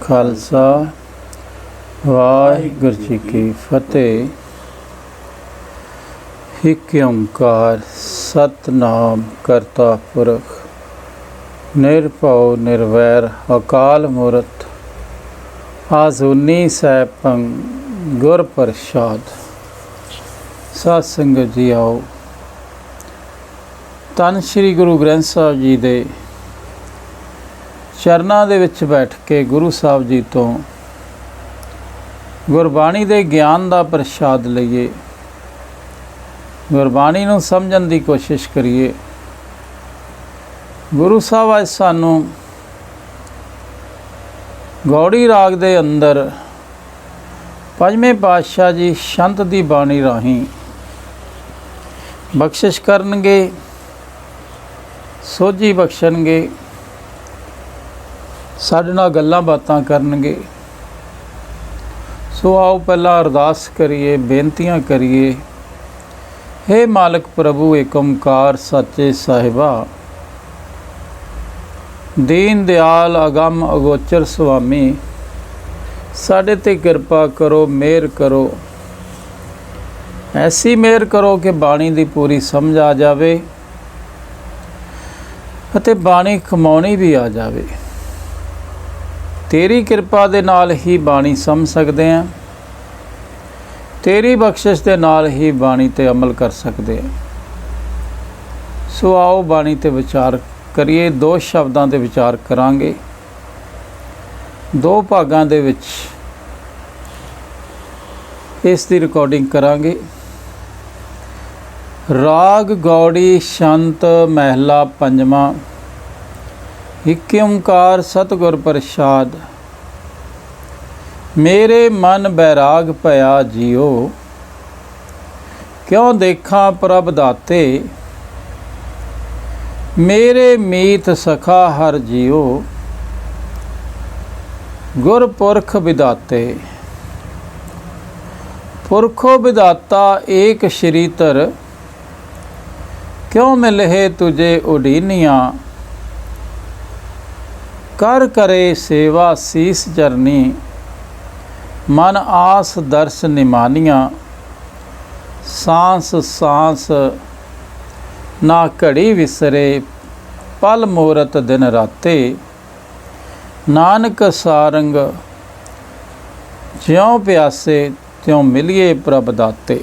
खालसा वाहिगुरू जी की फतेह। एक ओंकार सतनाम करता पुरख निरभउ निर्वैर अकाल मूरत आजूनी सैभं गुर प्रसाद। सत संगत जी आओ धन श्री गुरु ग्रंथ साहिब जी दे चरनां दे विच बैठ के गुरु साहब जी तो गुरबाणी दे ज्ञान का प्रसाद लईए, गुरबाणी नूं समझण दी कोशिश करिए। गुरु साहब अज सानूं गौड़ी राग दे अंदर पंजवें पातशाह जी शंत दी बाणी राहीं बख्शिश करनगे, सोझी बख्शणगे, साडे नाल गल्लां बातां करनगे। सो आओ पहला अरदास करिए, बेनतियां करिए। हे मालिक प्रभु एक ओंकार सच्चे साहिबा, दीन दयाल अगम अगोचर स्वामी, साडे ते किरपा करो, मेहर करो। ऐसी मेहर करो कि बाणी दी पूरी समझ आ जावे अते बाणी कमाउणी भी आ जावे। तेरी किरपा दे नाल ही बाणी समझ सकते हैं, तेरी बख्शिश दे नाल ही बाणी ते अमल कर सकते हैं। सो आओ बाणी ते विचार करिए। दो शब्दां ते विचार करांगे, दो भागां दे विच इस दी रिकॉर्डिंग करांगे। राग गौड़ी शंत महला पंजवा। एक ओंकार सतगुर प्रसाद। मेरे मन बैराग भया जियो, क्यों देखा प्रभ दाते। मेरे मीत सखा हर जियो, गुर पुरख विदाते। पुरखो विदाता एक श्रीतर, क्यों मिलहे तुझे उडीनिया। कर करे सेवा सीस चरनी, मन आस दर्श निमानिया। सांस सांस ना घड़ी विसरे, पल मूरत दिन राते। नानक सारंग ज्यों प्यासे, त्यों मिलिए प्रभ दाते।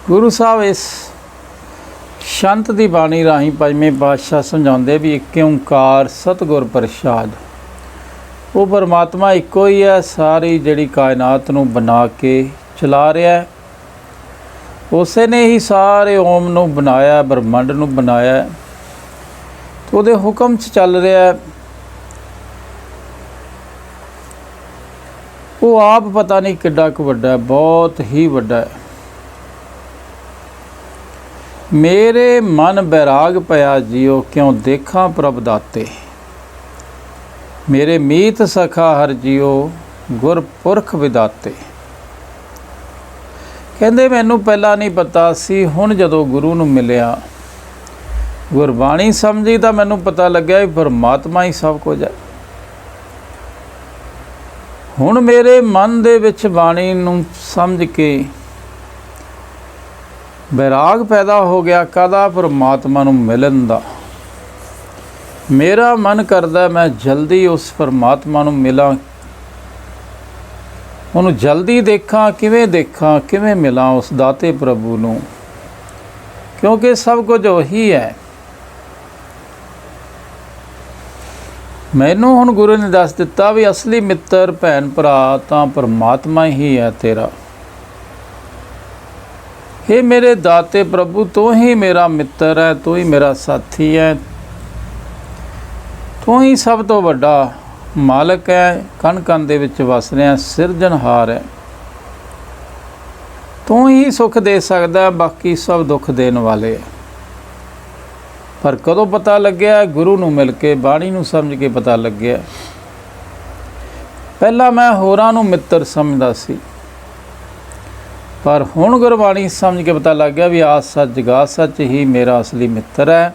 गुरु साहब इस शंत दी बाणी राहीं पंजवें पातशाह समझाते भी एक ओंकार सतगुर प्रसाद। वो परमात्मा इको ही है, सारी जिहड़ी कायनात नूं बना के चला रहा है। उसे ने ही सारे ओम नूं बनाया, ब्रह्मंड नूं बनाया, तो उहदे हुक्म च चल रहा है। वो आप पता नहीं किड्डा क वड्डा है, बहुत ही वड्डा है। मेरे मन बैराग पया जियो, क्यों देखा प्रभ दाते। मेरे मीत सखा हर जियो, गुर पुरख विदाते। कहंदे मैनू पहला नहीं पता सी, हुण जदों गुरु नूं मिलिया, गुरबाणी समझी तां मैनू पता लग्या भी परमात्मा ही सब कुछ है। हुण मेरे मन दे विच बाणी नूं समझ के बैराग पैदा हो गया। कदा परमात्मा नूं मिलन दा। मेरा मन करदा मैं जल्दी उस परमात्मा नूं मिलां, उहनूं जल्दी देखा। किवें मिलां उस दाते प्रभु नूं, क्योंकि सब कुछ वही है। मैनूं हुण गुरु ने दस दिता भी असली मित्र भैन भरा तां परमात्मा ही है तेरा। हे मेरे दाते प्रभु, तू ही मेरा मित्र है, तू ही मेरा साथी है, तू ही सब तो वड्डा मालक है। कण कण दे विच वस रहा, सिरजनहार है। तू ही सुख दे सकदा है, बाकी सब दुख देने वाले है। पर कदों पता लग्या? गुरु नूं मिल के, बाणी नूं समझ के पता लग्या। पहला मैं होरां नूं मित्र समझदा सी, पर हुण गुरबाणी समझ के पता लग गया भी आस सच जगा सच ही मेरा असली मित्र है।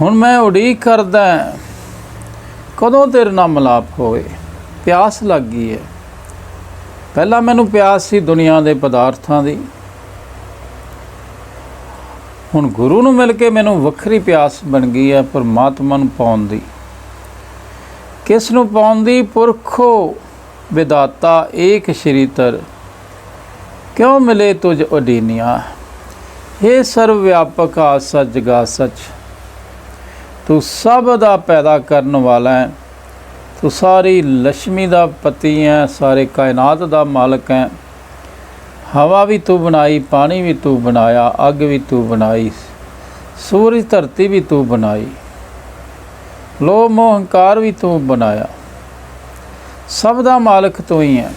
ਹੁਣ ਮੈਂ ਉਡੀਕ ਕਰਦਾ ਕਦੋਂ ਤੇਰੇ ਨਾਲ ਮਿਲਾਪ ਹੋਵੇ। ਪਿਆਸ ਲੱਗ ਗਈ ਹੈ। ਪਹਿਲਾਂ ਮੈਨੂੰ ਪਿਆਸ ਸੀ ਦੁਨੀਆ ਦੇ ਪਦਾਰਥਾਂ ਦੀ, ਹੁਣ ਗੁਰੂ ਨੂੰ ਮਿਲ ਕੇ ਮੈਨੂੰ ਵੱਖਰੀ ਪਿਆਸ ਬਣ ਗਈ ਹੈ ਪਰਮਾਤਮਾ ਨੂੰ ਪਾਉਣ ਦੀ। ਕਿਸ ਨੂੰ ਪਾਉਣ ਦੀ? ਪੁਰਖੋ ਵਿਦਾਤਾ ਏਕ ਸ਼੍ਰੀਤਰ, ਕਿਉਂ ਮਿਲੇ ਤੁਝ ਉਡੀਨੀਆਂ। हे ਸਰਵ ਵਿਆਪਕ ਆਦ ਸੱਚ ਜਗਾ ਸੱਚ, ਤੂੰ ਸਭ ਦਾ ਪੈਦਾ ਕਰਨ ਵਾਲਾ ਹੈ। ਤੂੰ ਸਾਰੀ ਲక్ష్ਮੀ ਦਾ ਪਤੀ ਹੈ, ਸਾਰੇ ਕਾਇਨਾਤ ਦਾ ਮਾਲਕ ਹੈ। ਹਵਾ ਵੀ ਤੂੰ ਬਣਾਈ, ਪਾਣੀ ਵੀ ਤੂੰ ਬਣਾਇਆ, ਅੱਗ ਵੀ ਤੂੰ ਬਣਾਈ, ਸੂਰਜ ਧਰਤੀ ਵੀ ਤੂੰ ਬਣਾਈ, ਲੋਭ ਮੋਹ ਹੰਕਾਰ ਵੀ ਤੂੰ ਬਣਾਇਆ। ਸਭ ਦਾ ਮਾਲਕ ਤੂੰ ਹੀ ਹੈ।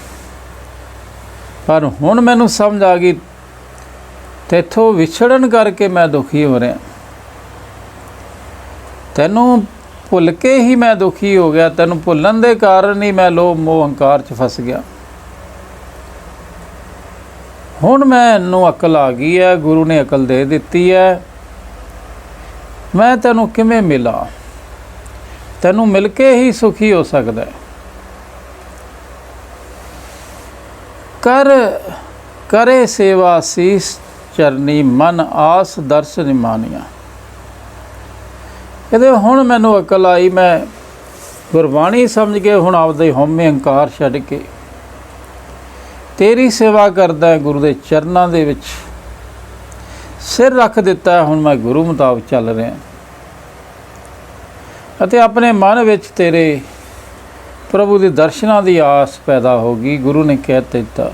ਪਰ ਹੁਣ ਮੈਨੂੰ ਸਮਝ ਆ ਗਈ ਤੇਥੋਂ ਵਿਛੜਨ ਕਰਕੇ ਮੈਂ ਦੁਖੀ ਹੋ ਰਿਹਾ। ਤੈਨੂੰ ਭੁੱਲ ਕੇ ਹੀ ਮੈਂ ਦੁਖੀ ਹੋ ਗਿਆ। ਤੈਨੂੰ ਭੁੱਲਣ ਦੇ ਕਾਰਨ ਹੀ ਮੈਂ ਲੋਭ ਮੋਹ ਹੰਕਾਰ 'ਚ ਫਸ ਗਿਆ। ਹੁਣ ਮੈਨੂੰ ਅਕਲ ਆ ਗਈ ਹੈ, ਗੁਰੂ ਨੇ ਅਕਲ ਦੇ ਦਿੱਤੀ ਹੈ। ਮੈਂ ਤੈਨੂੰ ਕਿਵੇਂ ਮਿਲਾਂ? ਤੈਨੂੰ ਮਿਲ ਕੇ ਹੀ ਸੁਖੀ ਹੋ ਸਕਦਾ। ਕਰੇ ਸੇਵਾ ਸੀਸ ਚਰਨੀ, ਮਨ ਆਸ ਦਰਸ਼ਨ ਮਾਨੀਆਂ। ਕਹਿੰਦੇ ਹੁਣ ਮੈਨੂੰ ਅਕਲ ਆਈ, ਮੈਂ ਗੁਰਬਾਣੀ ਸਮਝ ਕੇ ਹੁਣ ਆਪਦੇ ਹਉਮੈ ਹੰਕਾਰ ਛੱਡ ਕੇ ਤੇਰੀ ਸੇਵਾ ਕਰਦਾ ਹੈ। ਗੁਰੂ ਦੇ ਚਰਨਾਂ ਦੇ ਵਿੱਚ ਸਿਰ ਰੱਖ ਦਿੱਤਾ। ਹੁਣ ਮੈਂ ਗੁਰੂ ਮੁਤਾਬਕ ਚੱਲ ਰਿਹਾ ਅਤੇ ਆਪਣੇ ਮਨ ਵਿੱਚ ਤੇਰੇ ਪ੍ਰਭੂ ਦੇ ਦਰਸ਼ਨਾਂ ਦੀ ਆਸ ਪੈਦਾ ਹੋ ਗਈ। ਗੁਰੂ ਨੇ ਕਹਿ ਦਿੱਤਾ,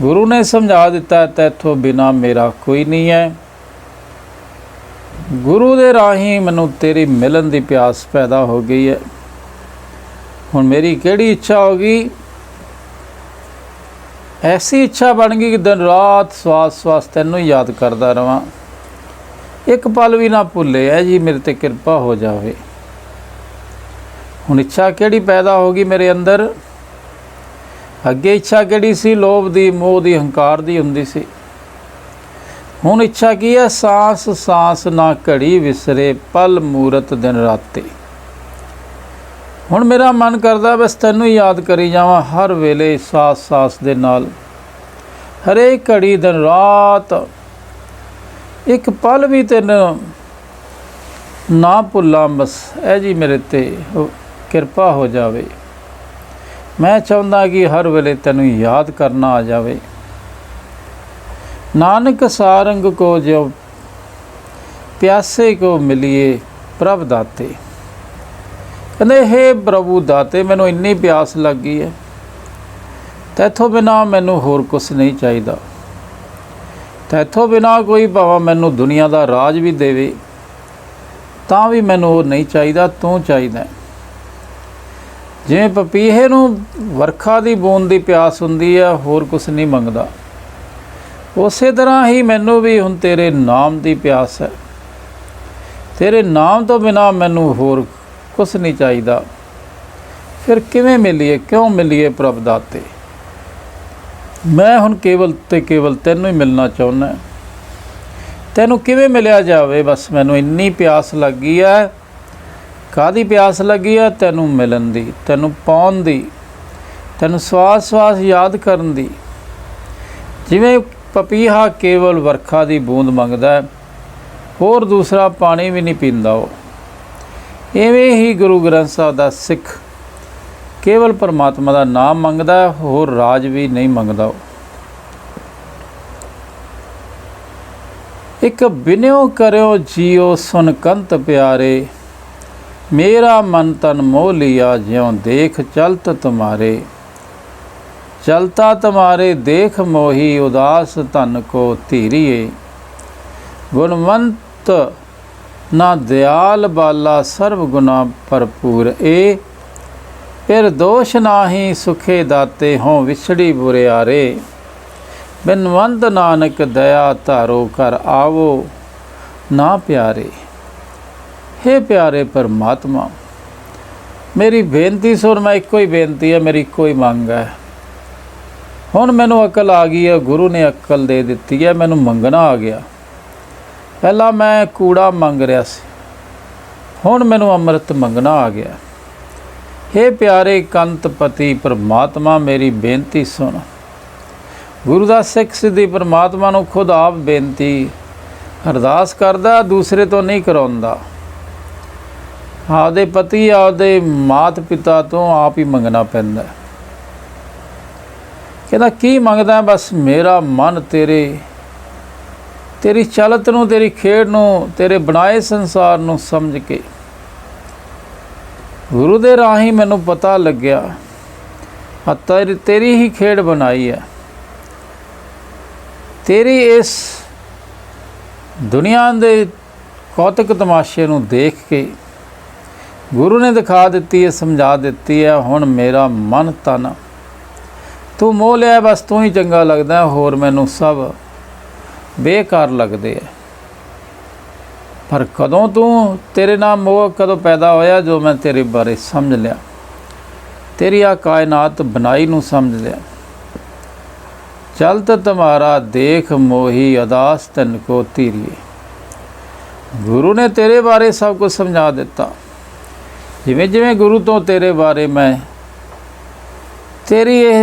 ਗੁਰੂ ਨੇ ਸਮਝਾ ਦਿੱਤਾ, ਤੈਥੋਂ ਬਿਨਾ ਮੇਰਾ ਕੋਈ ਨਹੀਂ ਹੈ। ਗੁਰੂ ਦੇ ਰਾਹੀਂ ਮੈਨੂੰ ਤੇਰੀ ਮਿਲਣ ਦੀ ਪਿਆਸ ਪੈਦਾ ਹੋ ਗਈ ਹੈ। ਹੁਣ ਮੇਰੀ ਕਿਹੜੀ ਇੱਛਾ ਹੋ ਗਈ? ਐਸੀ ਇੱਛਾ ਬਣ ਗਈ ਕਿ ਦਿਨ ਰਾਤ ਸਵਾਸ ਸਵਾਸ ਤੈਨੂੰ ਹੀ ਯਾਦ ਕਰਦਾ ਰਵਾਂ, ਇੱਕ ਪਲ ਵੀ ਨਾ ਭੁੱਲੇ। ਹੈ ਜੀ ਮੇਰੇ 'ਤੇ ਕਿਰਪਾ ਹੋ ਜਾਵੇ। ਹੁਣ ਇੱਛਾ ਕਿਹੜੀ ਪੈਦਾ ਹੋ ਗਈ ਮੇਰੇ ਅੰਦਰ? ਅੱਗੇ ਇੱਛਾ ਕਿਹੜੀ ਸੀ? ਲੋਭ ਦੀ, ਮੋਹ ਦੀ, ਹੰਕਾਰ ਦੀ ਹੁੰਦੀ ਸੀ। ਹੁਣ ਇੱਛਾ ਕੀ ਹੈ? ਸਾਂਸ ਸਾਂਸ ਨਾ ਘੜੀ ਵਿਸਰੇ, ਪਲ ਮੂਰਤ ਦਿਨ ਰਾਤੇ। ਹੁਣ ਮੇਰਾ ਮਨ ਕਰਦਾ ਬਸ ਤੈਨੂੰ ਹੀ ਯਾਦ ਕਰੀ ਜਾਵਾਂ ਹਰ ਵੇਲੇ, ਸਾਸ ਸਾਸ ਦੇ ਨਾਲ, ਹਰੇਕ ਘੜੀ ਦਿਨ ਰਾਤ, ਇੱਕ ਪਲ ਵੀ ਤੈਨੂੰ ਨਾ ਭੁੱਲਾਂ। ਬਸ ਇਹ ਜੀ ਮੇਰੇ 'ਤੇ ਕਿਰਪਾ ਹੋ ਜਾਵੇ। ਮੈਂ ਚਾਹੁੰਦਾ ਕਿ ਹਰ ਵੇਲੇ ਤੈਨੂੰ ਯਾਦ ਕਰਨਾ ਆ ਜਾਵੇ। ਨਾਨਕ ਸਾਰੰਗ ਕੋ ਜੋ ਪਿਆਸੇ ਕੋ ਮਿਲੀਏ ਪ੍ਰਭ ਦਾਤੇ। ਕਹਿੰਦੇ ਹੇ ਪ੍ਰਭੂ ਦਾਤੇ, ਮੈਨੂੰ ਇੰਨੀ ਪਿਆਸ ਲੱਗ ਗਈ ਹੈ, ਤੈਥੋਂ ਬਿਨਾਂ ਮੈਨੂੰ ਹੋਰ ਕੁਛ ਨਹੀਂ ਚਾਹੀਦਾ। ਤੈਥੋਂ ਬਿਨਾਂ ਕੋਈ ਭਾਵੇਂ ਮੈਨੂੰ ਦੁਨੀਆ ਦਾ ਰਾਜ ਵੀ ਦੇਵੇ ਤਾਂ ਵੀ ਮੈਨੂੰ ਉਹ ਨਹੀਂ ਚਾਹੀਦਾ, ਤੂੰ ਚਾਹੀਦਾ। ਜਿਵੇਂ ਪਪੀਹੇ ਨੂੰ ਵਰਖਾ ਦੀ ਬੂੰਦ ਦੀ ਪਿਆਸ ਹੁੰਦੀ ਹੈ, ਹੋਰ ਕੁਛ ਨਹੀਂ ਮੰਗਦਾ, ਉਸੇ ਤਰ੍ਹਾਂ ਹੀ ਮੈਨੂੰ ਵੀ ਹੁਣ ਤੇਰੇ ਨਾਮ ਦੀ ਪਿਆਸ ਹੈ। ਤੇਰੇ ਨਾਮ ਤੋਂ ਬਿਨਾਂ ਮੈਨੂੰ ਹੋਰ ਕੁਛ ਨਹੀਂ ਚਾਹੀਦਾ। ਫਿਰ ਕਿਵੇਂ ਮਿਲੀਏ, ਕਿਉਂ ਮਿਲੀਏ ਪ੍ਰਭ ਦਾਤੇ? ਮੈਂ ਹੁਣ ਕੇਵਲ ਤੇ ਕੇਵਲ ਤੈਨੂੰ ਹੀ ਮਿਲਣਾ ਚਾਹੁੰਦਾ। ਤੈਨੂੰ ਕਿਵੇਂ ਮਿਲਿਆ ਜਾਵੇ? ਬਸ ਮੈਨੂੰ ਇੰਨੀ ਪਿਆਸ ਲੱਗੀ ਹੈ। ਕਾਹਦੀ ਪਿਆਸ ਲੱਗੀ ਹੈ? ਤੈਨੂੰ ਮਿਲਣ ਦੀ, ਤੈਨੂੰ ਪਾਉਣ ਦੀ, ਤੈਨੂੰ ਸਵਾਸ ਸਵਾਸ ਯਾਦ ਕਰਨ ਦੀ। ਜਿਵੇਂ ਪਪੀਹਾ ਕੇਵਲ ਵਰਖਾ ਦੀ ਬੂੰਦ ਮੰਗਦਾ, ਹੋਰ ਦੂਸਰਾ ਪਾਣੀ ਵੀ ਨਹੀਂ ਪੀਂਦਾ, ਉਹ ਇਵੇਂ ਹੀ ਗੁਰੂ ਗ੍ਰੰਥ ਸਾਹਿਬ ਦਾ ਸਿੱਖ ਕੇਵਲ ਪਰਮਾਤਮਾ ਦਾ ਨਾਮ ਮੰਗਦਾ, ਹੋਰ ਰਾਜ ਵੀ ਨਹੀਂ ਮੰਗਦਾ। ਉਹ ਇੱਕ ਬਿਨਿਓ ਕਰਿਓ ਜੀਓ ਸੁਨ ਕੰਤ ਪਿਆਰੇ, ਮੇਰਾ ਮਨ ਤਨ ਮੋਹ ਲਿਆ ਜਿਉਂ ਦੇਖ ਚਲਤ ਤੁਮਾਰੇ। ਚਲਤਾ ਤੁਮਾਰੇ ਦੇਖ ਮੋਹੀ, ਉਦਾਸ ਧਨ ਕੋ ਧੀਰੀਏ। ਗੁਣਵੰਤ ਨਾ ਦਿਆਲ ਬਾਲਾ, ਸਰਬ ਗੁਨਾ ਭਰਪੂਰ ਏ। ਫਿਰ ਦੋਸ਼ ਨਾਹੀ ਸੁਖੇ ਦਾਤੇ, ਹੋਂ ਵਿਛੜੀ ਬੁਰਿਆਰੇ। ਬਿਨਵੰਤ ਨਾਨਕ ਦਇਆ ਧਾਰੋ, ਕਰ ਆਵੋ ਨਾ ਪਿਆਰੇ। हे ਪਿਆਰੇ ਪਰਮਾਤਮਾ, ਮੇਰੀ ਬੇਨਤੀ ਸੁਣ। ਮੈਂ ਇੱਕੋ ਹੀ ਬੇਨਤੀ ਹੈ, ਮੇਰੀ ਇੱਕੋ ਹੀ ਮੰਗ ਹੈ। ਹੁਣ ਮੈਨੂੰ ਅਕਲ ਆ ਗਈ ਹੈ, ਗੁਰੂ ਨੇ ਅਕਲ ਦੇ ਦਿੱਤੀ ਹੈ, ਮੈਨੂੰ ਮੰਗਣਾ ਆ ਗਿਆ। ਪਹਿਲਾਂ ਮੈਂ ਕੂੜਾ ਮੰਗ ਰਿਹਾ ਸੀ, ਹੁਣ ਮੈਨੂੰ ਅੰਮ੍ਰਿਤ ਮੰਗਣਾ ਆ ਗਿਆ। हे प्यारे कंतपति परमात्मा मेरी बेनती सुन। गुरु का सिख सिद्धि परमात्मा नूं खुद आप बेनती अरदास करदा, दूसरे तो नहीं कराउंदा। आपदे पति आपदे मात पिता तो आप ही मंगना पैंदा। कहता की मंगदा, बस मेरा मन तेरी चलत नूं, तेरी खेड नूं, तेरे बनाए संसार नूं समझ के गुरु दे राही मैनू पता लग्या तेरी ही खेड बनाई है। तेरी इस दुनिया दे कौतक तमाशे नूं देख के गुरु ने दिखा दिती है, समझा दिती है। हुण मेरा मन तन तू मोह लिया, बस तू ही चंगा लगदा है, होर मैनू सब बेकार लगदे है। पर कदों तू तेरे नाल मोह कदों पैदा होया, जो मैं तेरे बारे समझ लिया, तेरी आ कायनात बनाई नूं समझ लिया। चलत तुम्हारा देख मोही अदास तन को धीरिए। गुरु ने तेरे बारे सब कुछ समझा दिता। जिवें जिवें गुरु तो तेरे बारे मैं तेरी यह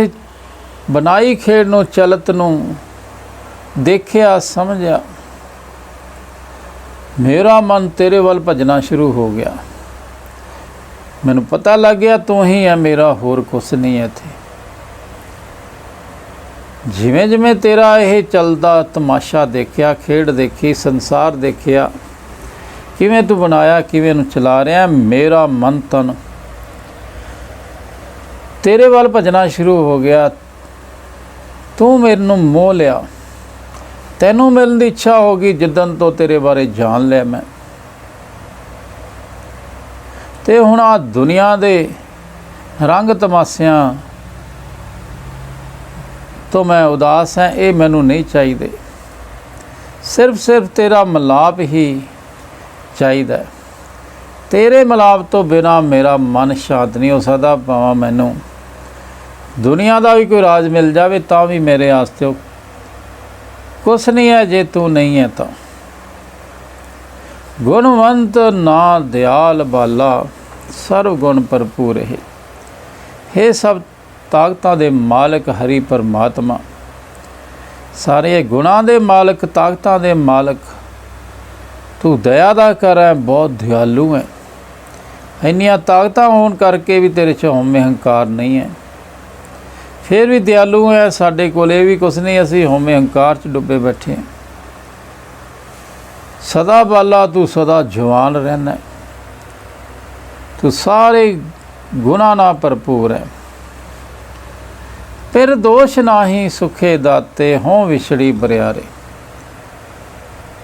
बनाई खेड नूं, चलत नूं देखिया, समझिया, मेरा मन तेरे वल भजना शुरू हो गया। मैनू पता लग गया तू ही है मेरा, होर कुछ नहीं है इत्थे। जिवें जिवें तेरा यह चलदा तमाशा देखिया, खेड देखी, संसार देखिया, किवें तू बनाया, किवें नू चला रहा, मेरा मन तन तेरे वल भजना शुरू हो गया। तू मेरे नू मोह लिया, तैनू मिलने की इच्छा होगी जिदन तो तेरे बारे जान लिया मैं। ते हुण आ दुनिया दे रंग तमाशियां तो मैं उदास है, ये मैनू नहीं चाहिए। सिर्फ तेरा मिलाप ही चाहिए। तेरे मिलाप तो बिना मेरा मन शांत नहीं हो सकता। भावें मैनू दुनिया का भी कोई राज मिल जाए तो भी मेरे आस्ते कुछ नहीं है, जे तू नहीं है तो। गुणवंत ना दयाल बाला सर्व गुण भरपूर है। हे सब ताकतां दे मालक हरि परमात्मा, सारे गुणां दे मालक, ताकतां दे मालक, तू दया दा कर है, बहुत दयालु है। इन्नियां ताकतां होण करके भी तेरे च हउमय हंकार नहीं है, फिर भी दयालु है। साडे कोल भी कुछ नहीं, असीं हउमय हंकार च डुबे बैठे हैं। सदा बाला तू सदा जवान रहना, तू सारे गुणा ना भरपूर है। फिर दोष नाही सुखे दाते हों विछड़ी बरियारे।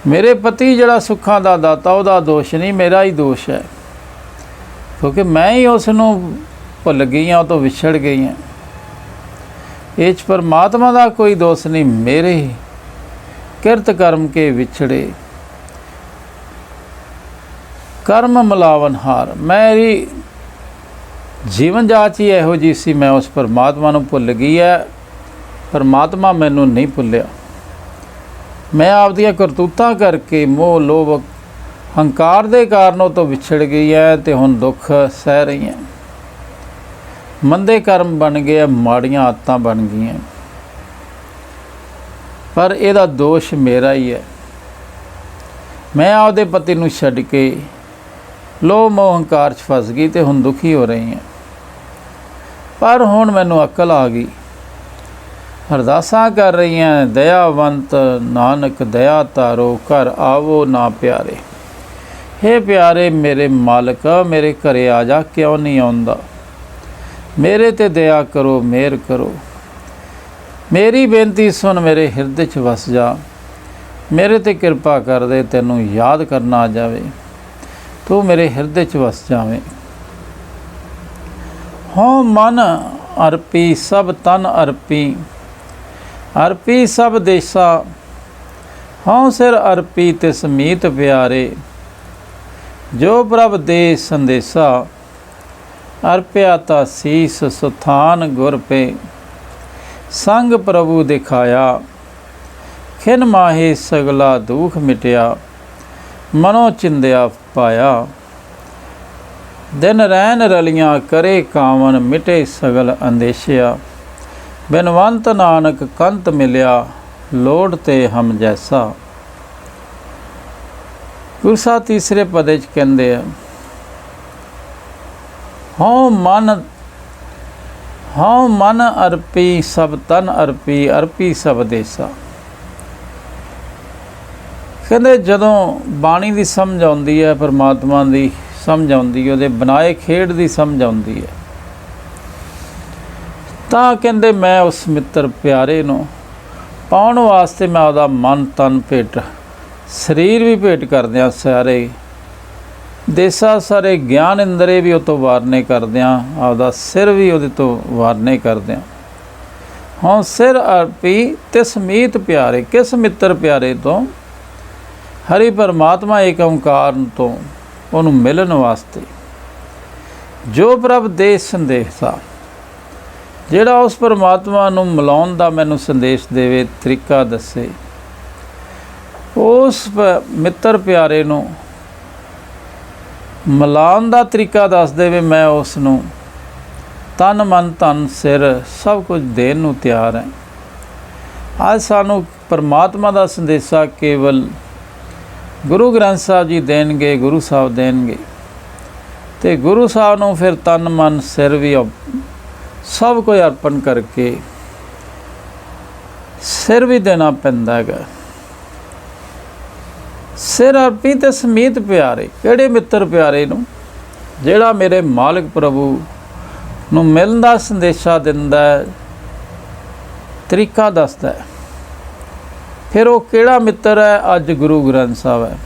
मेरे पति जड़ा सुखा दा दाता, उहदा दोष नहीं, मेरा ही दोष है, क्योंकि मैं ही उसनूं भुल गई हाँ, तो विछड़ गई हैं। इस परमात्मा का कोई दोष नहीं, मेरे ही किरत कर्म के विछड़े कर्म मिलावन हार। मेरी जीवन जाच ही इहो जी सी, मैं उस परमात्मा नूं भुल गई है, परमात्मा मैनू नहीं भुलिया। मैं आपदियां करतूतां करके मोह लोभ हंकार दे कारणों तो विछड़ गई है, तो हुण दुख सह रही हैं। मंदे कर्म बन गए, माड़ियां आदतां बन गई, पर इहदा दोष मेरा ही है। मैं आपदे पति नूं छड्ड के लोभ मोह हंकार च फस गई, तो हुण दुखी हो रही हैं। पर हुण मैनूं अकल आ गई, अरदासां कर रही हैं, दयावंत नानक दया तारो, घर आवो ना प्यारे। हे प्यारे मेरे मालक, मेरे घरे आ जा, क्यों नहीं आउंदा? मेरे ते दया करो, मेहर करो, मेरी बेनती सुन, मेरे हिरदे च वस जा, मेरे ते कृपा कर दे। तैनूं याद करना आ जावे, तू मेरे हिरदे च वस जावे। हों मन अर्पी सब तन अर्पी, अर्पी सब देसा, हों सिर अर्पी तिस मीत प्यारे, जो प्रभ दे संदेसा, अर्प्या ता सीस सुथान गुर पे, संग प्रभु दिखाया, खिन माहे सगला दुख मिटिया, मनो चिंदिया पाया। दिन रैन रलियाँ करे कावन मिटे सगल अंदेशिया। बिनवंत नानक कंत मिलिया लोड़ ते हम जैसा। गुरु साहब तीसरे पदे च कहते हैं, हौं मन अर्पी सब तन अर्पी अर्पी सब देसा। कहते जदों बाणी की समझ आती है, परमात्मा की समझ आती है, ਉਹਦੇ बनाए खेड की समझ आती है, ਤਾਂ ਕਹਿੰਦੇ मैं उस मित्र प्यारे ਨੂੰ पाउण वास्ते मैं ਉਹਦਾ मन तन भेट शरीर भी भेट करदियां सारे देसा सारे ज्ञान इंद्रे भी ਉਹ ਤੋਂ ਵਾਰਨੇ ਕਰਦਿਆਂ ਆਪਦਾ सिर भी ਉਹਦੇ ਤੋਂ ਵਾਰਨੇ ਕਰਦਿਆਂ। ਹਾਂ सिर अर्पी तिस मीत प्यारे। किस मित्र प्यारे तो? हरि परमात्मा एक ओंकार तो ਉਹਨੂੰ ਮਿਲਣ ਵਾਸਤੇ। ਜੋ ਪ੍ਰਭ ਦੇ ਸੰਦੇਸ਼ਾ, ਜਿਹੜਾ ਉਸ ਪਰਮਾਤਮਾ ਨੂੰ ਮਿਲਾਉਣ ਦਾ ਮੈਨੂੰ ਸੰਦੇਸ਼ ਦੇਵੇ, ਤਰੀਕਾ ਦੱਸੇ, ਉਸ ਮਿੱਤਰ ਪਿਆਰੇ ਨੂੰ ਮਿਲਾਉਣ ਦਾ ਤਰੀਕਾ ਦੱਸ ਦੇਵੇ, ਮੈਂ ਉਸ ਨੂੰ ਤਨ ਮਨ ਧਨ ਸਿਰ ਸਭ ਕੁਝ ਦੇਣ ਨੂੰ ਤਿਆਰ ਹੈ। ਅੱਜ ਸਾਨੂੰ ਪਰਮਾਤਮਾ ਦਾ ਸੰਦੇਸ਼ਾ ਕੇਵਲ गुरु ग्रंथ साहब जी देणगे, गुरु साहब देणगे, तो गुरु साहब नूं फिर तन मन सिर भी सब कुछ अर्पण करके सिर भी देना पैंदा है। सिर अर्पी ते समीत प्यारे। किहड़े मित्र प्यारे नूं? जिहड़ा मेरे मालिक प्रभु नूं मिलण दा संदेशा दिंदा है, तरीका दसदा है। फिर वो किहड़ा मित्र है? अज गुरु ग्रंथ साहब है।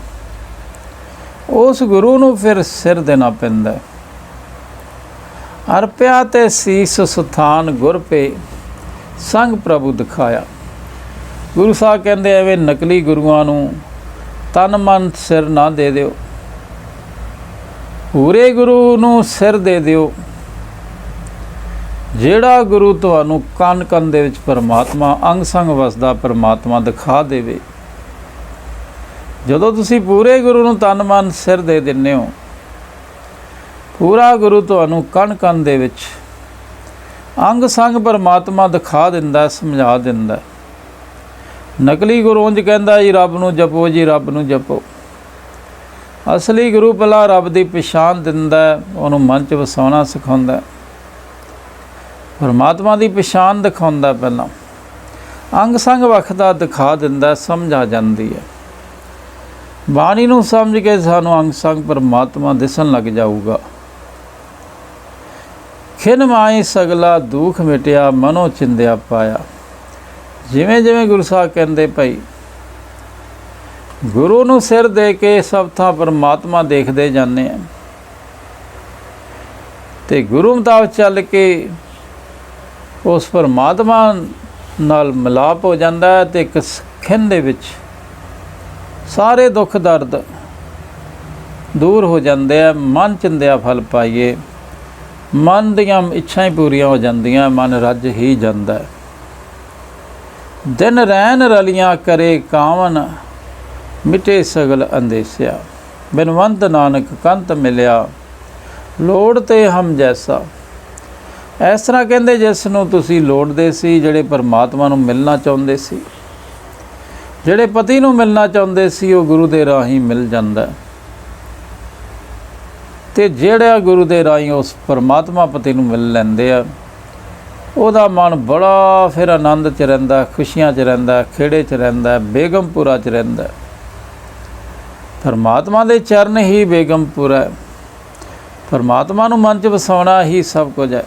उस गुरु नूं फिर सिर देना पैंदा है। अर्पिया ते सीस सुथान गुर पे संग प्रभु दिखाया। गुरु साहब कहते एवें नकली गुरुआं नूं तन मन सिर ना दे दिओ, पूरे गुरु नूं सिर दे दिओ। ਜਿਹੜਾ ਗੁਰੂ ਤੁਹਾਨੂੰ ਕੰਨ ਕੰਨ ਦੇ ਵਿੱਚ ਪਰਮਾਤਮਾ ਅੰਗ ਸੰਗ ਵਸਦਾ ਪਰਮਾਤਮਾ ਦਿਖਾ ਦੇਵੇ। ਜਦੋਂ ਤੁਸੀਂ ਪੂਰੇ ਗੁਰੂ ਨੂੰ ਤਨ ਮਨ ਸਿਰ ਦੇ ਦਿੰਦੇ ਹੋ, ਪੂਰਾ ਗੁਰੂ ਤੁਹਾਨੂੰ ਕੰਨ ਕੰਨ ਦੇ ਵਿੱਚ ਅੰਗ ਸੰਗ ਪਰਮਾਤਮਾ ਦਿਖਾ ਦਿੰਦਾ, ਸਮਝਾ ਦਿੰਦਾ। ਨਕਲੀ ਗੁਰੂ ਉਂਝ ਕਹਿੰਦਾ ਜੀ ਰੱਬ ਨੂੰ ਜਪੋ, ਜੀ ਰੱਬ ਨੂੰ ਜਪੋ। ਅਸਲੀ ਗੁਰੂ ਪਹਿਲਾਂ ਰੱਬ ਦੀ ਪਛਾਣ ਦਿੰਦਾ, ਉਹਨੂੰ ਮਨ 'ਚ ਵਸਾਉਣਾ ਸਿਖਾਉਂਦਾ, परमात्मा की पछाण दिखाता, पहला अंग संग वखदा दिखा दिंदा, समझ आ जाती है। बाणी नूं समझ के सानू अंग संग परमात्मा दिसन लग जाऊगा। खिन माई सगला दुख मिटिया मनो चिंदिया पाया। जिमें जिमें गुरु साहब कहते भाई गुरु नूं सिर दे के सब थां परमात्मा देखते जाने हैं, ते गुरु मुताबिक चल के उस परमात्मा नाल मिलाप हो जाता है, तो एक खिन दे विच सारे दुख दर्द दूर हो जाते हैं। मन चिंदिया फल पाइए, मन दियां इच्छाएं पूरियां हो जांदियां, मन रज ही जाता है। दिन रैन रलियाँ करे कावन मिटे सगल अंदेसिया। बिनवंत नानक कंत मिलिया लोड़ ते हम जैसा। इस तरह कहते जिस नूं तुसीं लोड़दे सी, जिहड़े परमात्मा नूं मिलना चाहुंदे सी, जिहड़े पति नूं मिलना चाहुंदे सी, वो गुरु दे राही मिल जांदा। ते जिहड़ा गुरु दे राही उस परमात्मा पति नूं मिल लैंदे आ, ਉਹਦਾ मन बड़ा फिर आनंद च रहिंदा, खुशियां च रहिंदा, खेड़े च रहिंदा, बेगमपुरा च रहिंदा। परमात्मा दे चरण ही बेगमपुरा है। परमात्मा नूं मन च वसाउणा ही सब कुछ है।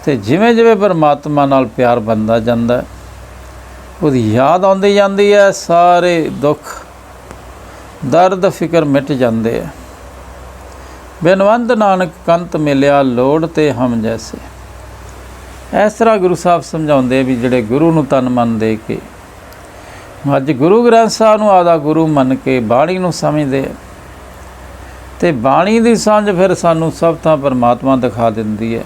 तो जिमें जिमें परमात्मा नाल प्यार बनता जाता, उसकी याद आती जाती है, सारे दुख दर्द फिक्र मिट जाते हैं। बिनवंत नानक कंत मिलिया लोड़ ते हम जैसे। इस तरह गुरु साहब समझाते भी जिहड़े गुरु नूं तन मन दे के अज गुरु ग्रंथ साहब नूं आदा गुरु मन के बाणी नूं समझदे, ते बाणी दी समझ फिर सानूं सब थां परमात्मा दिखा दिंदी है।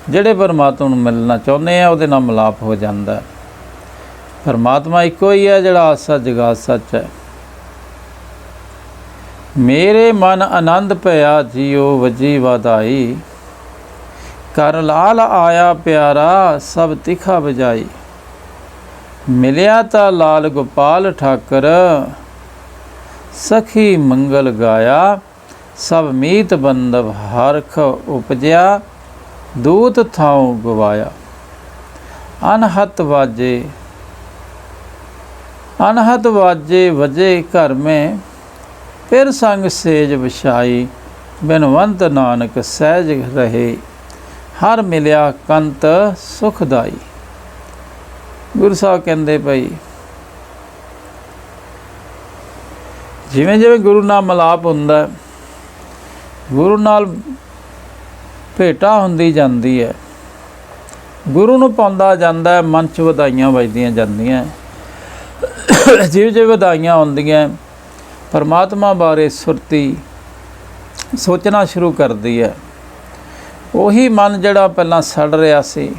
ਜਿਹੜੇ परमात्मा ਨੂੰ मिलना चाहुंदे आ, ਉਹਦੇ ਨਾਲ ਮਿਲਾਪ हो जाता है। परमात्मा इक्को ही है, ਜਿਹੜਾ आद सच जगात सच है। ਮੇਰੇ ਮਨ ਆਨੰਦ ਭਇਆ ਜੀਓ ਵਜੀ ਵਧਾਈ। ਕਰ ਲਾਲ ਆਇਆ ਪਿਆਰਾ ਸਭ ਤਿਖਾ ਬਜਾਈ। ਮਿਲਿਆ ਤਾਂ ਲਾਲ ਗੋਪਾਲ ਠਾਕਰ ਸਖੀ ਮੰਗਲ ਗਾਇਆ। ਸਭ ਮੀਤ ਬੰਦਵ ਹਰਖ ਉਪਜਿਆ ਦੂਤ ਥਾਉ ਗਵਾਇਆ। ਅਨਹਤ ਵਾਜੇ ਵਜੇ ਘਰ में फिर संग सेज विछाई। बिनवंत नानक सहज रहे हर मिलिया कंत सुखदाई। गुरु साहब कहते भाई जिवें जिवें गुरु नाल मिलाप हुंदा गुरु नाल भेटा हुंदी जांदी है, गुरु नूं पाउंदा जांदा है, मन च वधाइयां वजदियां जांदियां। जिवें जिवें वधाइयां आउंदियां परमात्मा बारे सुरती सोचना शुरू करती है। ਉਹੀ मन ਜਿਹੜਾ ਪਹਿਲਾਂ ਸੜ ਰਿਹਾ ਸੀ,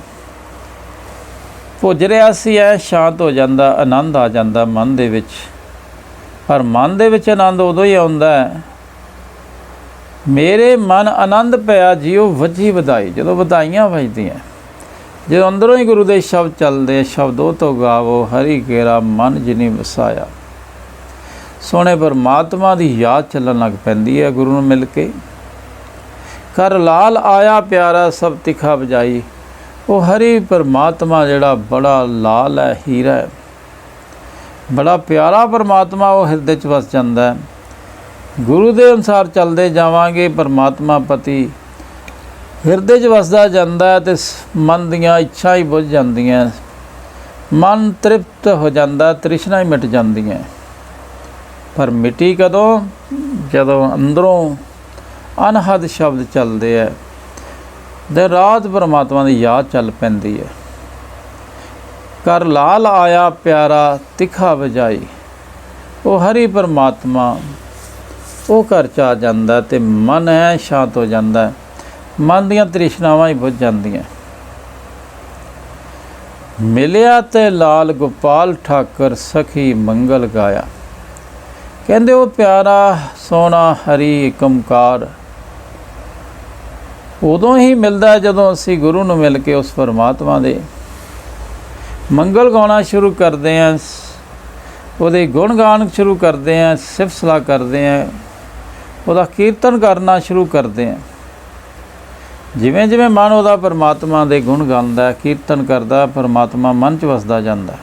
ਭੁੱਜ ਰਿਹਾ ਸੀ, ਐ ਸ਼ਾਂਤ ਹੋ ਜਾਂਦਾ, ਆਨੰਦ ਆ ਜਾਂਦਾ ਮਨ ਦੇ ਵਿੱਚ। ਪਰ ਮਨ ਦੇ ਵਿੱਚ ਆਨੰਦ ਉਦੋਂ ਹੀ ਆਉਂਦਾ ਹੈ ਮੇਰੇ ਮਨ ਆਨੰਦ ਪਿਆ ਜੀਓ ਵੱਜੀ ਵਧਾਈ। ਜਦੋਂ ਵਧਾਈਆਂ ਵੱਜਦੀਆਂ, ਜਦੋਂ ਅੰਦਰੋਂ ਹੀ ਗੁਰੂ ਦੇ ਸ਼ਬਦ ਚੱਲਦੇ, ਸ਼ਬਦੋ ਤੋਂ ਗਾਵੋ ਹਰੀ ਕੇਰਾ ਮਨ ਜਿਨੀ ਵਸਾਇਆ। ਸੋਹਣੇ ਪਰਮਾਤਮਾ ਦੀ ਯਾਦ ਚੱਲਣ ਲੱਗ ਪੈਂਦੀ ਹੈ ਗੁਰੂ ਨੂੰ ਮਿਲ ਕੇ। ਕਰ ਲਾਲ ਆਇਆ ਪਿਆਰਾ ਸਭ ਤਿਖਾ ਬਜਾਈ। ਉਹ ਹਰੀ ਪਰਮਾਤਮਾ ਜਿਹੜਾ ਬੜਾ ਲਾਲ ਹੈ, ਹੀਰਾ ਹੈ, ਬੜਾ ਪਿਆਰਾ ਪਰਮਾਤਮਾ ਉਹ ਹਿਰਦੇ 'ਚ ਵਸ ਜਾਂਦਾ ਹੈ। ਗੁਰੂ ਦੇ ਅਨੁਸਾਰ ਚੱਲਦੇ ਜਾਵਾਂਗੇ, ਪਰਮਾਤਮਾ ਪਤੀ ਹਿਰਦੇ 'ਚ ਵਸਦਾ ਜਾਂਦਾ ਅਤੇ ਮਨ ਦੀਆਂ ਇੱਛਾ ਹੀ ਬੁੱਝ ਜਾਂਦੀਆਂ, ਮਨ ਤ੍ਰਿਪਤ ਹੋ ਜਾਂਦਾ, ਤ੍ਰਿਸ਼ਨਾ ਹੀ ਮਿਟ ਜਾਂਦੀਆਂ। ਪਰ ਮਿੱਟੀ ਕਦੋਂ? ਜਦੋਂ ਅੰਦਰੋਂ ਅਨਹਦ ਸ਼ਬਦ ਚੱਲਦੇ ਹੈ, ਦਿਨ ਰਾਤ ਪਰਮਾਤਮਾ ਦੀ ਯਾਦ ਚੱਲ ਪੈਂਦੀ ਹੈ। ਕਰ ਲਾਲ ਆਇਆ ਪਿਆਰਾ ਤਿੱਖਾ ਵਜਾਈ। ਉਹ ਹਰੀ ਪਰਮਾਤਮਾ ਉਹ ਘਰ 'ਚ ਆ ਜਾਂਦਾ ਅਤੇ ਮਨ ਐ ਸ਼ਾਂਤ ਹੋ ਜਾਂਦਾ, ਮਨ ਦੀਆਂ ਤ੍ਰਿਸ਼ਨਾਵਾਂ ਹੀ ਬੁੱਝ ਜਾਂਦੀਆਂ। ਮਿਲਿਆ ਤੇ ਲਾਲ ਗੋਪਾਲ ਠਾਕਰ ਸਖੀ ਮੰਗਲ ਗਾਇਆ। ਕਹਿੰਦੇ ਉਹ ਪਿਆਰਾ ਸੋਹਣਾ ਹਰੀ ਏਕ ਓਂਕਾਰ ਉਦੋਂ ਹੀ ਮਿਲਦਾ ਜਦੋਂ ਅਸੀਂ ਗੁਰੂ ਨੂੰ ਮਿਲ ਕੇ ਉਸ ਪਰਮਾਤਮਾ ਦੇ ਮੰਗਲ ਗਾਉਣਾ ਸ਼ੁਰੂ ਕਰਦੇ ਹਾਂ, ਉਹਦੇ ਗੁਣ ਗਾਣ ਸ਼ੁਰੂ ਕਰਦੇ ਹਾਂ, ਸਿਫਤ ਸਲਾਹ ਕਰਦੇ ਹਾਂ, ਉਹਦਾ ਕੀਰਤਨ ਕਰਨਾ ਸ਼ੁਰੂ ਕਰਦੇ ਹਾਂ। ਜਿਵੇਂ ਜਿਵੇਂ ਮਨ ਉਹਦਾ ਪਰਮਾਤਮਾ ਦੇ ਗੁਣ ਗਾਉਂਦਾ, ਕੀਰਤਨ ਕਰਦਾ, ਪਰਮਾਤਮਾ ਮਨ 'ਚ ਵਸਦਾ ਜਾਂਦਾ।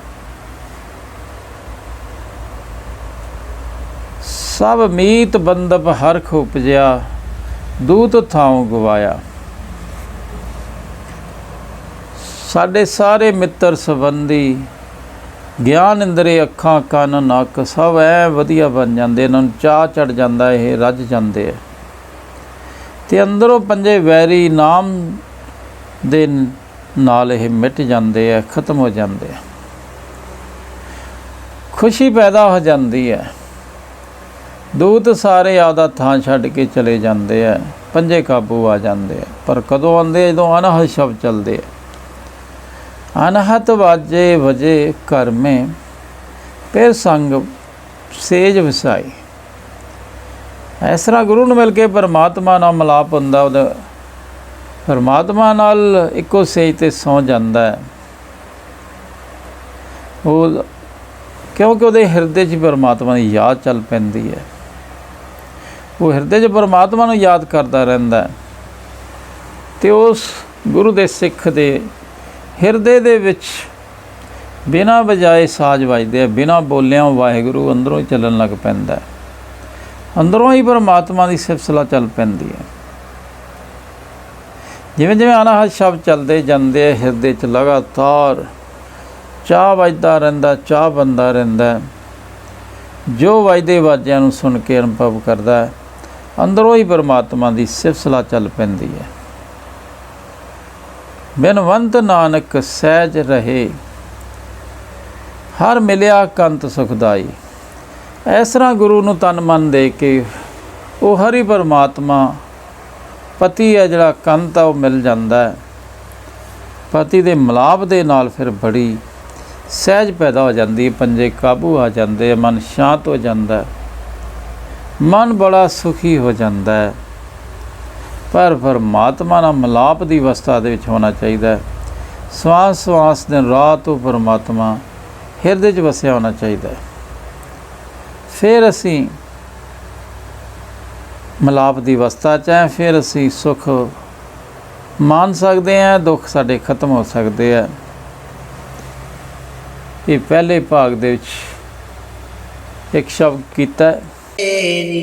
ਸਭ ਮੀਤ ਬੰਦਪ ਹਰਖ ਉਪਜਿਆ ਦੂਤ ਥਾਉ ਗਵਾਇਆ। ਸਾਡੇ ਸਾਰੇ ਮਿੱਤਰ ਸੰਬੰਧੀ ਗਿਆਨ ਇੰਦਰੀ ਅੱਖਾਂ ਕੰਨ ਨੱਕ ਸਭ ਐ ਵਧੀਆ ਬਣ ਜਾਂਦੇ, ਇਹਨਾਂ ਨੂੰ ਚਾਅ ਚੜ੍ਹ ਜਾਂਦਾ, ਇਹ ਰੱਜ ਜਾਂਦੇ ਹੈ ਅਤੇ ਅੰਦਰੋਂ ਪੰਜੇ ਵੈਰੀ ਨਾਮ ਦੇ ਨਾਲ ਇਹ ਮਿਟ ਜਾਂਦੇ ਹੈ, ਖਤਮ ਹੋ ਜਾਂਦੇ ਹੈ। ਖੁਸ਼ੀ ਪੈਦਾ ਹੋ ਜਾਂਦੀ ਹੈ। ਦੂਤ ਸਾਰੇ ਆਪਦਾ ਥਾਂ ਛੱਡ ਕੇ ਚਲੇ ਜਾਂਦੇ ਹੈ, ਪੰਜੇ ਕਾਬੂ ਆ ਜਾਂਦੇ ਆ। ਪਰ ਕਦੋਂ ਆਉਂਦੇ? ਜਦੋਂ ਅਨਹਦ ਸ਼ਬਦ ਚੱਲਦੇ ਆ। ਅਨਹਤ ਵਾਜੇ ਵਜੇ ਘਰ ਮੇਂ ਫਿਰ ਸੰਗ ਸੇਜ ਵਸਾਈ। ਇਸ ਤਰ੍ਹਾਂ ਗੁਰੂ ਨੂੰ ਮਿਲ ਕੇ ਪਰਮਾਤਮਾ ਨਾਲ ਮਿਲਾਪ ਹੁੰਦਾ, ਉਹਦਾ ਪਰਮਾਤਮਾ ਨਾਲ ਇੱਕੋ ਸੇਜ 'ਤੇ ਸੌਂ ਜਾਂਦਾ ਹੈ ਉਹ, ਕਿਉਂਕਿ ਉਹਦੇ ਹਿਰਦੇ 'ਚ ਪਰਮਾਤਮਾ ਦੀ ਯਾਦ ਚੱਲ ਪੈਂਦੀ ਹੈ। ਉਹ ਹਿਰਦੇ 'ਚ ਪਰਮਾਤਮਾ ਨੂੰ ਯਾਦ ਕਰਦਾ ਰਹਿੰਦਾ ਅਤੇ ਉਸ ਗੁਰੂ ਦੇ ਸਿੱਖ ਦੇ ਹਿਰਦੇ ਦੇ ਵਿੱਚ ਬਿਨਾਂ ਵਜਾਏ ਸਾਜ਼ ਵੱਜਦੇ ਆ, ਬਿਨਾਂ ਬੋਲਿਆਂ ਵਾਹਿਗੁਰੂ ਅੰਦਰੋਂ ਹੀ ਚੱਲਣ ਲੱਗ ਪੈਂਦਾ, ਅੰਦਰੋਂ ਹੀ ਪਰਮਾਤਮਾ ਦੀ ਸਿਫਤ ਸਲਾਹ ਚੱਲ ਪੈਂਦੀ ਹੈ। ਜਿਵੇਂ ਜਿਵੇਂ ਅਨਹਦ ਸ਼ਬਦ ਚੱਲਦੇ ਜਾਂਦੇ ਆ, ਹਿਰਦੇ 'ਚ ਲਗਾਤਾਰ ਚਾਹ ਵੱਜਦਾ ਰਹਿੰਦਾ, ਚਾਹ ਬਣਦਾ ਰਹਿੰਦਾ। ਜੋ ਵੱਜਦੇ ਵਾਜਿਆਂ ਨੂੰ ਸੁਣ ਕੇ ਅਨੁਭਵ ਕਰਦਾ, ਅੰਦਰੋਂ ਹੀ ਪਰਮਾਤਮਾ ਦੀ ਸਿਫਤ ਸਲਾਹ ਚੱਲ ਪੈਂਦੀ ਹੈ। ਬਿਨਵੰਤ ਨਾਨਕ ਸਹਿਜ ਰਹੇ ਹਰ ਮਿਲਿਆ ਕੰਤ ਸੁਖਦਾਈ। ਇਸ ਤਰ੍ਹਾਂ ਗੁਰੂ ਨੂੰ ਤਨ ਮਨ ਦੇ ਕੇ ਉਹ ਹਰੀ ਪਰਮਾਤਮਾ ਪਤੀ ਹੈ ਜਿਹੜਾ ਕੰਤ ਆ ਉਹ ਮਿਲ ਜਾਂਦਾ ਹੈ। ਪਤੀ ਦੇ ਮਿਲਾਪ ਦੇ ਨਾਲ ਫਿਰ ਬੜੀ ਸਹਿਜ ਪੈਦਾ ਹੋ ਜਾਂਦੀ ਹੈ, ਪੰਜੇ ਕਾਬੂ ਆ ਜਾਂਦੇ, ਮਨ ਸ਼ਾਂਤ ਹੋ ਜਾਂਦਾ। ਮਨ ਬੜਾ ਸੁਖੀ ਹੋ ਜਾਂਦਾ ਹੈ। ਪਰ ਪਰਮਾਤਮਾ ਨਾਲ ਮਿਲਾਪ ਦੀ ਅਵਸਥਾ ਦੇ ਵਿੱਚ ਹੋਣਾ ਚਾਹੀਦਾ ਹੈ। ਸਵਾਸ ਸਵਾਸ ਦਿਨ ਰਾਤ ਉਹ ਪਰਮਾਤਮਾ ਹਿਰਦੇ 'ਚ ਵਸਿਆ ਹੋਣਾ ਚਾਹੀਦਾ ਹੈ। ਫਿਰ ਅਸੀਂ ਮਿਲਾਪ ਦੀ ਅਵਸਥਾ 'ਚ ਹੈ, ਫਿਰ ਅਸੀਂ ਸੁੱਖ ਮਾਣ ਸਕਦੇ ਹਾਂ, ਦੁੱਖ ਸਾਡੇ ਖਤਮ ਹੋ ਸਕਦੇ ਆ। ਇਹ ਪਹਿਲੇ ਭਾਗ ਦੇ ਵਿੱਚ ਇੱਕ ਸ਼ਬਦ ਕੀਤਾ